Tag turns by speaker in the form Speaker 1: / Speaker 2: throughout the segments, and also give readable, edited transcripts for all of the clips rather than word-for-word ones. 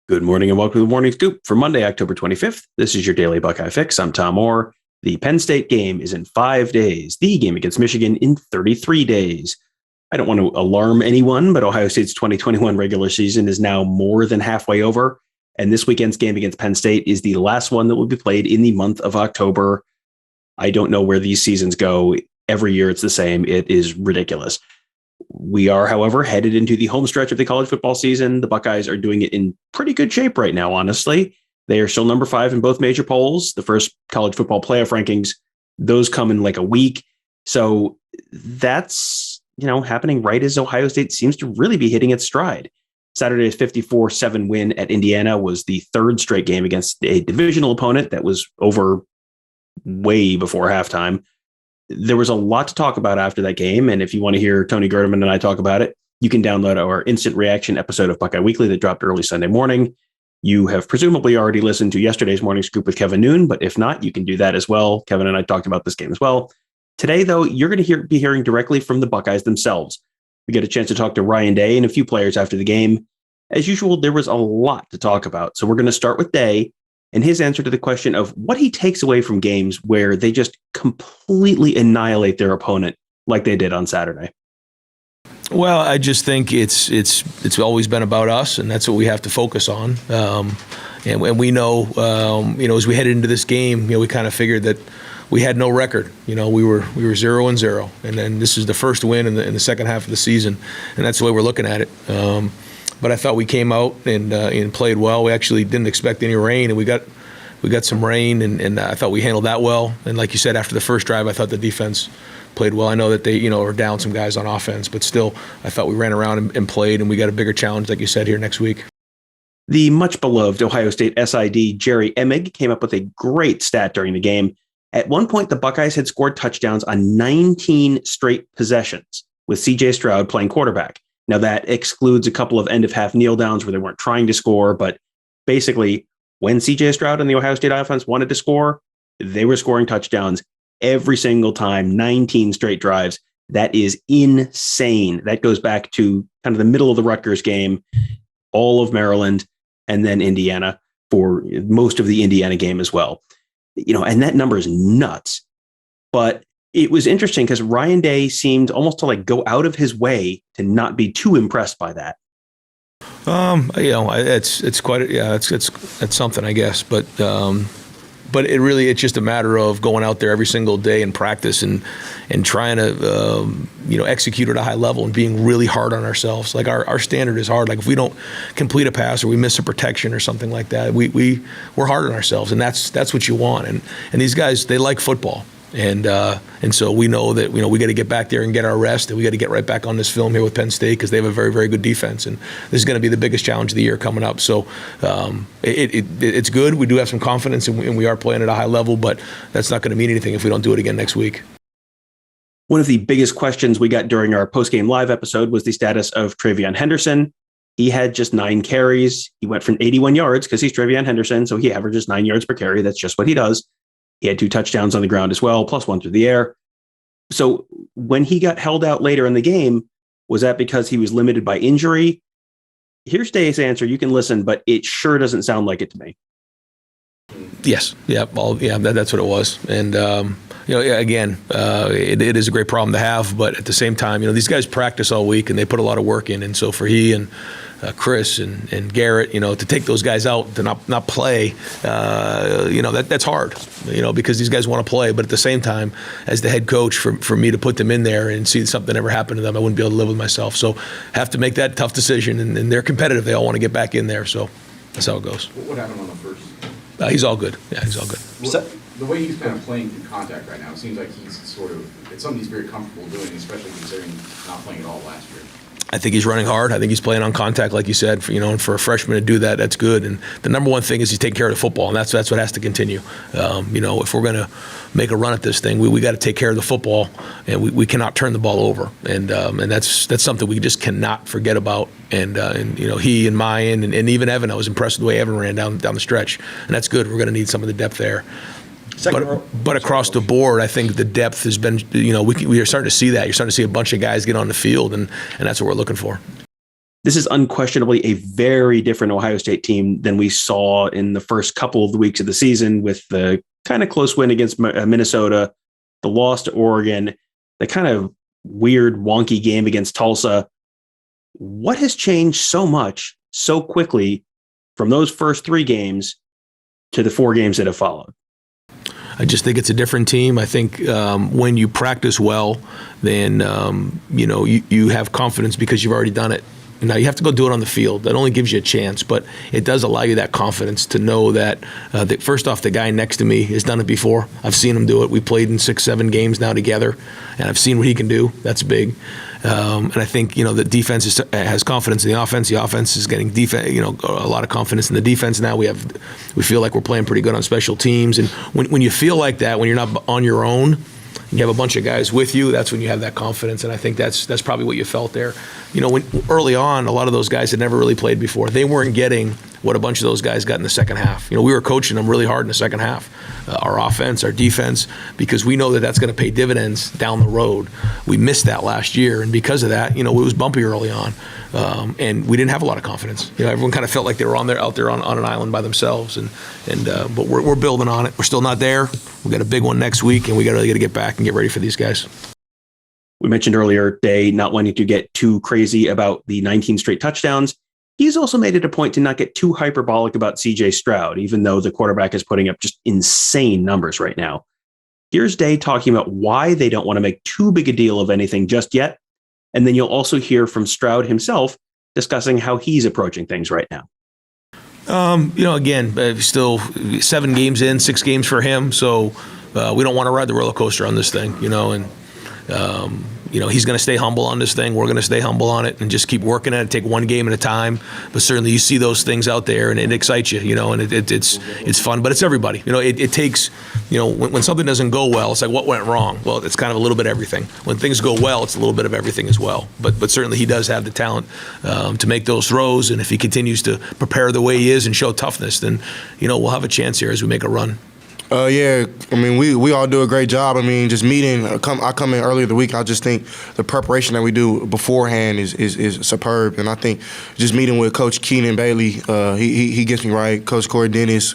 Speaker 1: Good morning and welcome to the Morning Scoop for Monday, October 25th. This is your daily Buckeye fix. I'm Tom Orr. The Penn State game is in 5 days. The game against Michigan in 33 days. I don't want to alarm anyone, but Ohio State's 2021 regular season is now more than halfway over. And this weekend's game against Penn State is the last one that will be played in the month of October. I don't know where these seasons go. Every year it's the same. It is ridiculous. We are, however, headed into the home stretch of the college football season. The Buckeyes are doing it in pretty good shape right now, honestly. They are still number 5 in both major polls. The first college football playoff rankings, those come in like a week. So that's, happening right as Ohio State seems to really be hitting its stride. Saturday's 54-7 win at Indiana was the third straight game against a divisional opponent that was over way before halftime. There was a lot to talk about after that game, and if you want to hear Tony Gerdeman and I talk about it, you can download our instant reaction episode of Buckeye Weekly that dropped early Sunday morning. You have presumably already listened to yesterday's Morning Scoop with Kevin Noon, but if not, you can do that as well. Kevin and I talked about this game as well. Today, though, you're going to be hearing directly from the Buckeyes themselves. We get a chance to talk to Ryan Day and a few players after the game. As usual, there was a lot to talk about, so we're going to start with Day and his answer to the question of what he takes away from games where they just completely annihilate their opponent like they did on Saturday.
Speaker 2: Well, I just think it's always been about us, and that's what we have to focus on. And we know, as we headed into this game, we kind of figured that we had no record. We were 0-0, and then this is the first win in the second half of the season, and that's the way we're looking at it. But I thought we came out and played well. We actually didn't expect any rain, and we got some rain, and I thought we handled that well. And like you said, after the first drive, I thought the defense played well. I know that they were down some guys on offense, but still, I thought we ran around and played, and we got a bigger challenge, like you said, here next week.
Speaker 1: The much-beloved Ohio State SID, Jerry Emig, came up with a great stat during the game. At one point, the Buckeyes had scored touchdowns on 19 straight possessions, with CJ Stroud playing quarterback. Now, that excludes a couple of end-of-half kneel-downs where they weren't trying to score, but basically, when CJ Stroud and the Ohio State offense wanted to score, they were scoring touchdowns every single time, 19 straight drives. That is insane. That goes back to kind of the middle of the Rutgers game, all of Maryland, and then Indiana for most of the Indiana game as well. And that number is nuts. But it was interesting because Ryan Day seemed almost to go out of his way to not be too impressed by that.
Speaker 2: It's quite it's something, I guess, but it's just a matter of going out there every single day in practice and trying to execute at a high level and being really hard on ourselves. Like our standard is hard. Like if we don't complete a pass or we miss a protection or something like that, we're hard on ourselves, and that's what you want. And these guys, they like football. And so we know that we got to get back there and get our rest, and we got to get right back on this film here with Penn State because they have a very, very good defense, and this is going to be the biggest challenge of the year coming up. So it's good. We do have some confidence, and we are playing at a high level, but that's not going to mean anything if we don't do it again next week.
Speaker 1: One of the biggest questions we got during our post-game live episode was the status of TreVeyon Henderson. He had just 9 carries. He went from 81 yards because he's TreVeyon Henderson, so he averages 9 yards per carry. That's just what he does. He had 2 touchdowns on the ground as well, plus 1 through the air. So when he got held out later in the game, was that because he was limited by injury? Here's Day's answer. You can listen, but it sure doesn't sound like it to me.
Speaker 2: Yes. Yeah. That's what it was. And, again, it is a great problem to have. But at the same time, these guys practice all week and they put a lot of work in. And so for he and Chris and Garrett, to take those guys out to not play, that's hard, because these guys want to play. But at the same time, as the head coach, for me to put them in there and see something ever happen to them, I wouldn't be able to live with myself. So have to make that tough decision. And they're competitive. They all want to get back in there. So that's how it goes.
Speaker 3: What happened on the first?
Speaker 2: He's all good. Yeah, he's all good.
Speaker 3: Well, the way he's kind of playing through contact right now, it seems like he's it's something he's very comfortable doing, especially considering not playing at all last year.
Speaker 2: I think he's running hard. I think he's playing on contact, like you said. And for a freshman to do that, that's good. And the number one thing is he's taking care of the football, and that's what has to continue. If we're going to make a run at this thing, we got to take care of the football, and we cannot turn the ball over. And that's something we just cannot forget about. And he and Mayan and even Evan, I was impressed with the way Evan ran down the stretch, and that's good. We're going to need some of the depth there. But across the board, I think the depth has been, we are starting to see that. You're starting to see a bunch of guys get on the field, and that's what we're looking for.
Speaker 1: This is unquestionably a very different Ohio State team than we saw in the first couple of the weeks of the season, with the kind of close win against Minnesota, the loss to Oregon, the kind of weird, wonky game against Tulsa. What has changed so much so quickly from those first 3 games to the 4 games that have followed?
Speaker 2: I just think it's a different team. I think when you practice well, then you have confidence because you've already done it. Now you have to go do it on the field. That only gives you a chance, but it does allow you that confidence to know that, first off, the guy next to me has done it before. I've seen him do it. We played in 6-7 games now together, and I've seen what he can do. That's big. And I think the defense has confidence in the offense. The offense is getting a lot of confidence in the defense now. We feel like we're playing pretty good on special teams, and when you feel like that, when you're not on your own, you have a bunch of guys with you, that's when you have that confidence, and I think that's probably what you felt there. When early on, a lot of those guys had never really played before. They weren't getting what a bunch of those guys got in the second half. We were coaching them really hard in the second half, our offense, our defense, because we know that that's going to pay dividends down the road. We missed that last year, and because of that, it was bumpy early on, and we didn't have a lot of confidence. Everyone kind of felt like they were out there on an island by themselves, but we're building on it. We're still not there. We got a big one next week, and we got to get back and get ready for these guys.
Speaker 1: We mentioned earlier, Day not wanting to get too crazy about the 19 straight touchdowns. He's also made it a point to not get too hyperbolic about CJ Stroud, even though the quarterback is putting up just insane numbers right now. Here's Day talking about why they don't want to make too big a deal of anything just yet. And then you'll also hear from Stroud himself discussing how he's approaching things right now.
Speaker 2: Again, still 7 games in, 6 games for him. So we don't want to ride the roller coaster on this thing, he's going to stay humble on this thing. We're going to stay humble on it and just keep working at it, take one game at a time. But certainly you see those things out there and it excites you, and it's fun. But it's everybody. It takes, when something doesn't go well, it's like, what went wrong? Well, it's kind of a little bit of everything. When things go well, it's a little bit of everything as well. But certainly he does have the talent to make those throws. And if he continues to prepare the way he is and show toughness, then, we'll have a chance here as we make a run.
Speaker 4: We all do a great job. Just meeting. I come in earlier the week. I just think the preparation that we do beforehand is superb. And I think just meeting with Coach Keenan Bailey, he gets me right. Coach Corey Dennis,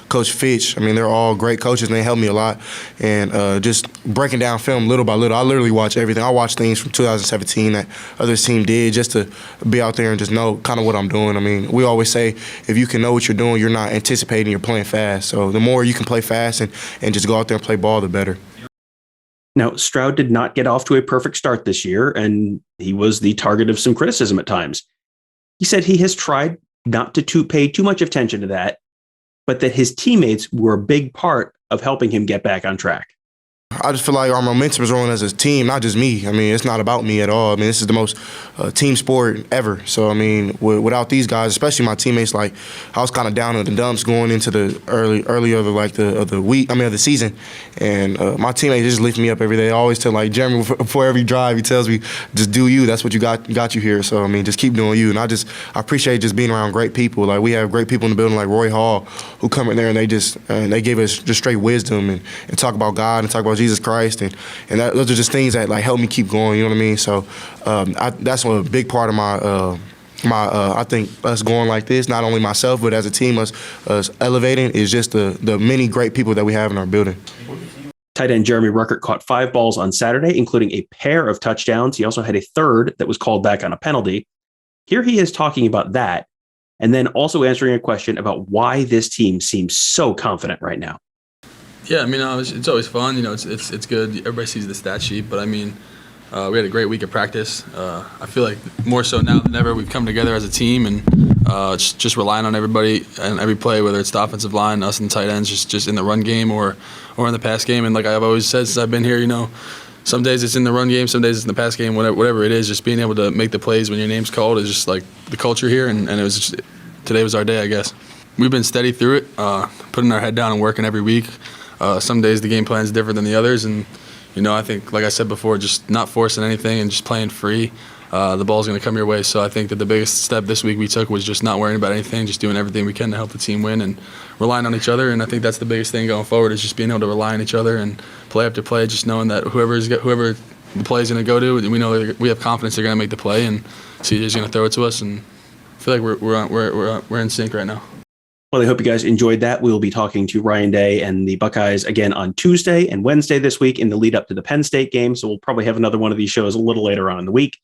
Speaker 4: Coach Fitch. They're all great coaches and they help me a lot. And just breaking down film little by little. I literally watch everything. I watch things from 2017 that other team did just to be out there and just know kind of what I'm doing. We always say if you can know what you're doing, you're not anticipating. You're playing fast. So the more you can play fast and just go out there and play ball, the better.
Speaker 1: Now, Stroud did not get off to a perfect start this year, and he was the target of some criticism at times. He said he has tried not to pay too much attention to that, but that his teammates were a big part of helping him get back on track.
Speaker 4: I just feel like our momentum is rolling as a team, not just me. It's not about me at all. This is the most team sport ever. So, without these guys, especially my teammates, like I was kind of down in the dumps going into the early of the week. Of the season, and my teammates just lift me up every day. I always tell Jeremy before every drive, he tells me, "Just do you. That's what you got you here." So just keep doing you. And I appreciate just being around great people. Like we have great people in the building, like Roy Hall, who come in there and they give us just straight wisdom and talk about God and talk about Jesus Christ, and those are just things that help me keep going. You know what I mean? So that's a big part of my I think us going like this, not only myself but as a team, us elevating, is just the many great people that we have in our building.
Speaker 1: Tight end Jeremy Ruckert caught 5 balls on Saturday, including a pair of touchdowns. He also had a third that was called back on a penalty. Here he is talking about that, and then also answering a question about why this team seems so confident right now.
Speaker 5: Yeah, it's always fun. It's good. Everybody sees the stat sheet, but we had a great week of practice. I feel like more so now than ever, we've come together as a team and just relying on everybody and every play, whether it's the offensive line, us and tight ends, just in the run game or in the pass game. And like I've always said since I've been here, some days it's in the run game, some days it's in the pass game, whatever it is. Just being able to make the plays when your name's called is just like the culture here, and it was just, today was our day, I guess. We've been steady through it, putting our head down and working every week. Some days the game plan is different than the others, and I think, like I said before, just not forcing anything and just playing free. The ball's going to come your way. So I think that the biggest step this week we took was just not worrying about anything, just doing everything we can to help the team win and relying on each other. And I think that's the biggest thing going forward, is just being able to rely on each other and play after play, just knowing that whoever the play is going to go to, and we know we have confidence they're going to make the play, and CJ's going to throw it to us, and I feel like we're in sync right now.
Speaker 1: Well, I hope you guys enjoyed that. We'll be talking to Ryan Day and the Buckeyes again on Tuesday and Wednesday this week in the lead up to the Penn State game. So we'll probably have another one of these shows a little later on in the week.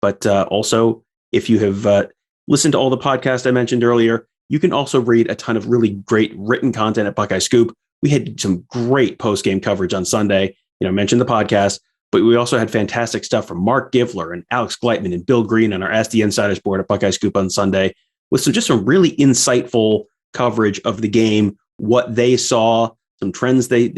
Speaker 1: But also, if you have listened to all the podcasts I mentioned earlier, you can also read a ton of really great written content at Buckeye Scoop. We had some great post-game coverage on Sunday. I mentioned the podcast, but we also had fantastic stuff from Mark Givler and Alex Gleitman and Bill Green on our Ask the Insiders board at Buckeye Scoop on Sunday with some really insightful coverage of the game, what they saw, some trends they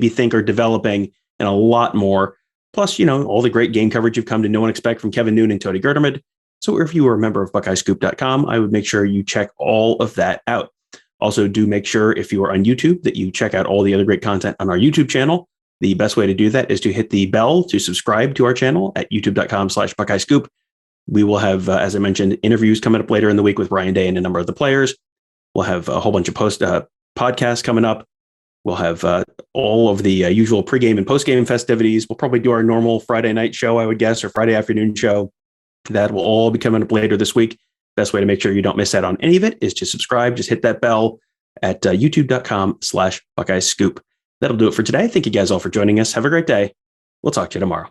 Speaker 1: think are developing, and a lot more. Plus, all the great game coverage you've come to know and expect from Kevin Noon and Tony Gerdermid. So if you are a member of BuckeyeScoop.com, I would make sure you check all of that out. Also, do make sure if you are on YouTube that you check out all the other great content on our YouTube channel. The best way to do that is to hit the bell to subscribe to our channel at youtube.com/BuckeyeScoop. We will have, as I mentioned, interviews coming up later in the week with Ryan Day and a number of the players. We'll have a whole bunch of podcasts coming up. We'll have all of the usual pregame and postgame festivities. We'll probably do our normal Friday night show, I would guess, or Friday afternoon show. That will all be coming up later this week. Best way to make sure you don't miss out on any of it is to subscribe. Just hit that bell at youtube.com/BuckeyeScoop. That'll do it for today. Thank you guys all for joining us. Have a great day. We'll talk to you tomorrow.